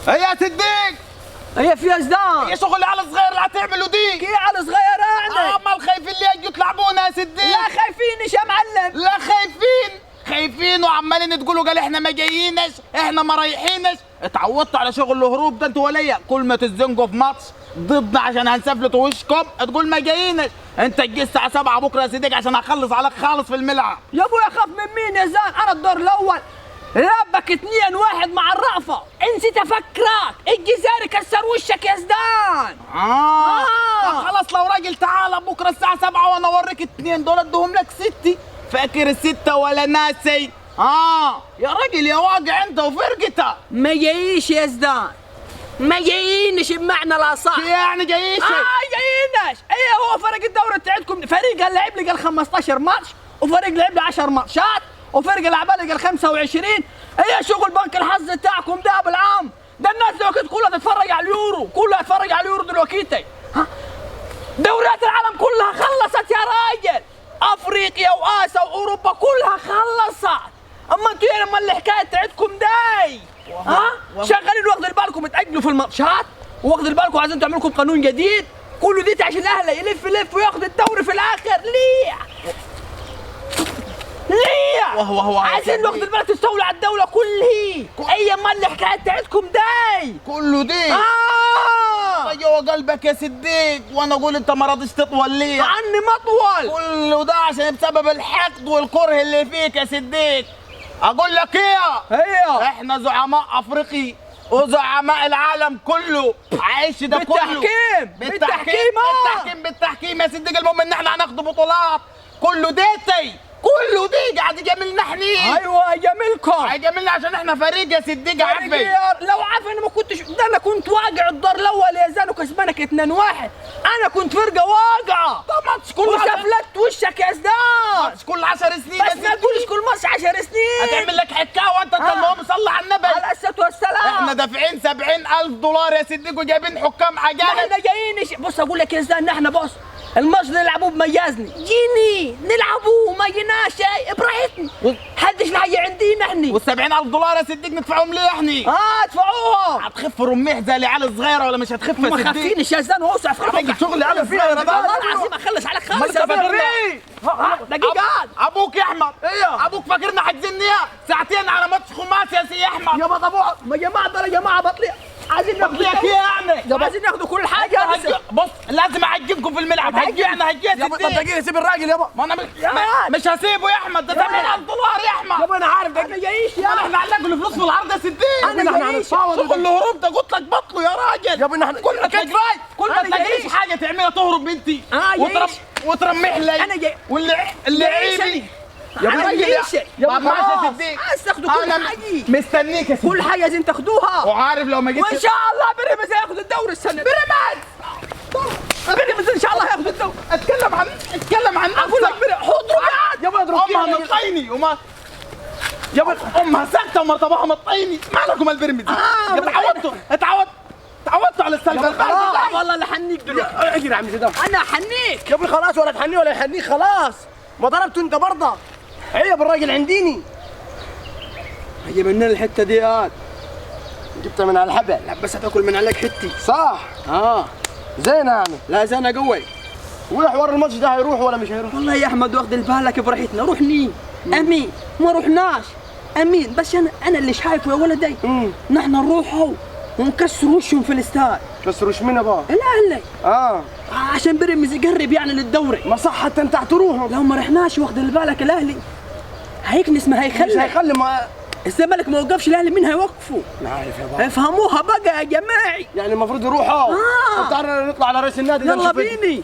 ايه يا صديق؟ هي في ازدان. ايه شغل على صغير اللي هتعملوا دي؟ كي على صغيرة يعني؟ امال خايفين ليه يجوا يطلعونا يا صديق؟ لا خايفينش يا معلم. لا خايفين وعمالين تقولوا قال احنا ما جايينش، احنا ما رايحينش. اتعودتوا على شغل الهروب ده انتوا وليا، كل ما تتزنقوا في ماتش ضدنا عشان هنسفلت وشكم تقول ما جايينش. انت تجي الساعة 7 بكره يا صديق عشان اخلص عليك خالص في الملعب. يا ابويا خاف من مين يا زان؟ انا الدور الاول ربك 2-1 مع الرأفة، نسيت افكرك، الجزائري كسر وشك يا زدان. طب خلاص لو راجل تعالى بكره الساعة 7 وانا اوريك 2 دول ادهم لك 6. فاكر ال6 ولا ناسي؟ يا راجل يا واقع انت وفرقتك. ما جاييش يا زدان، ما جايينش بمعنى الاصح. يعني جاييش؟ جايينش. ايه هو فرق الدوري بتاعتكم؟ فريق قال لعب لي قال 15 ماتش، وفريق لعب لي 10 ماتشات، وفريق لعب لي قال 25. ايه شغل بنك الحظ بتاعكم ده بالعام؟ ده الناس دلوقتي كلها تتفرج على اليورو، كلها تتفرج على اليورو دلوقتي. دوريات العالم كلها خلصت يا راجل، افريقيا واسيا واوروبا كلها خلصت. اما انتوا ايه لما الحكايه بتاعتكم داي؟ شغالين واخدين بالكم تاجلوا في الماتشات، واخدين بالكم عايزين تعملوا لكم قانون جديد، كله دي عشان الاهلي يلف وياخد الدوري في الاخر. ليه؟ وهو عايزين ناخد البلد تستولي على الدولة كلها. اي ما الحكاية بتاعتكم داي كله دي جوا قلبك يا صديق، وانا اقول انت ما راضيش تطول ليه؟ عني مطول. كله ده عشان بسبب الحقد والكره اللي فيك يا صديق. اقول لك ايه؟ احنا زعماء افريقي وزعماء العالم كله، عايش ده كله بالتحكيم يا صديق. المهم ان احنا هناخد بطولات. كله دي قاعد يجاملنا احنا. ايوه يجاملكم، هيجاملنا عشان احنا فريق يا صديق. عافي لو عارف انا ما كنتش ده، انا كنت واقع الدور الاول يا زان وكسبانك 2-1. انا كنت فرقه واقعه. طبعا كل وسفلت وشك يا زدان. كل 10 سنين بس ما تقولش كل ماتش 10 سنين. هتعمل لك حكاوه انت. المهم صلي على النبي على الصلاه والسلام. احنا دافعين 70,000 دولار يا صديق وجايبين حكام اجانب. احنا جايين بص اقول لك يا زان، احنا بص الماتش اللي نلعبوه بميزني جيني نلعبوه ما جيناش براحتنا، حدش الحاجه عندينا احنا. وال70,000 دولار يا صديق ندفعهم ليه احنا؟ ادفعوهم. هتخف رميح زي العيال صغيره ولا مش هتخف يا صديق؟ ما خفينيش يا زان واوسع في خفك. شغل عيال صغيره ده والله العظيم اخلص عليك خالص يا زلمه. دقيقه ابوك يا احمد. ايه ابوك فاكرنا حاجزني ساعتين على ماتش خماسي يا سي احمد؟ يا بابا يا جماعه ده يا جماعه بطلع عايزين ناخد ايه يعني؟ عايزين ناخدوا كل حاجه. بص لازم اعجبكم في الملعب. هجي يا صديق. دقيقه سيب الراجل يابا. ما انا مش هسيبه يا احمد. ده 70,000 دولار يا احمد. يابا انا عارف ده جايش يا احنا هنلاقي له فلوس في العرض يا صديق. انا هنتفاوض. شغل الهروب ده قلت لك بطله يا راجل. يابا احنا كل ما تلاقيش حاجه تعملها تهرب بنتي وترمح لي. انا جاي اللي عيبي يا باشا يا باشا صديق. هتاخدوا كل حاجه. مستنيك يا صديق. كل حاجه لازم تاخدوها. وعارف لو ما جيتش وان شاء الله بيراميدز هياخد الدوري السنه. بيراميدز ان شاء الله هياخد الدوري. اتكلم عن اقول لك اضرب يابا اضرب امها مطيني يابا امها ساكته ومرتبها مطيني. مالكم البيراميدز؟ اتعودتوا على السلبة. والله اللي حنيك دلوقتي. اجري يا عم زيدان. انا حنيك يا ابني خلاص، ولا تحنيه ولا يحنيك خلاص. ما ضربته انت برضه. عيب الراجل عنديني. هي منين الحته دي يا جبتها من على الحبل. لا بس هتاكل من عليك حتي. صح. زين يعني. لا زين قوي. وحوار الماتش ده هيروح ولا مش هيروح؟ والله يا احمد واخد بالك براحتنا. روح ني امين ما رحناش امين، بس انا اللي شايفه يا ولدي. نحن نروحوا ونكسر وشهم في الاستاد. كسر وش مين بقى؟ الاهلي. عشان بيراميدز يقرب يعني للدوري. ما صح حتى انت تروحوا. لو ما رحناش واخد بالك الاهلي هيكنس، ما هيخلي. مش هيخلي. ما الزمالك ما وقفش الاهلي، مين هيوقفه؟ لا عارف يا بابا. افهموها بقى يا جماعي. يعني المفروض يروحوا. تعالى نطلع على رئيس النادي. يلا بيني.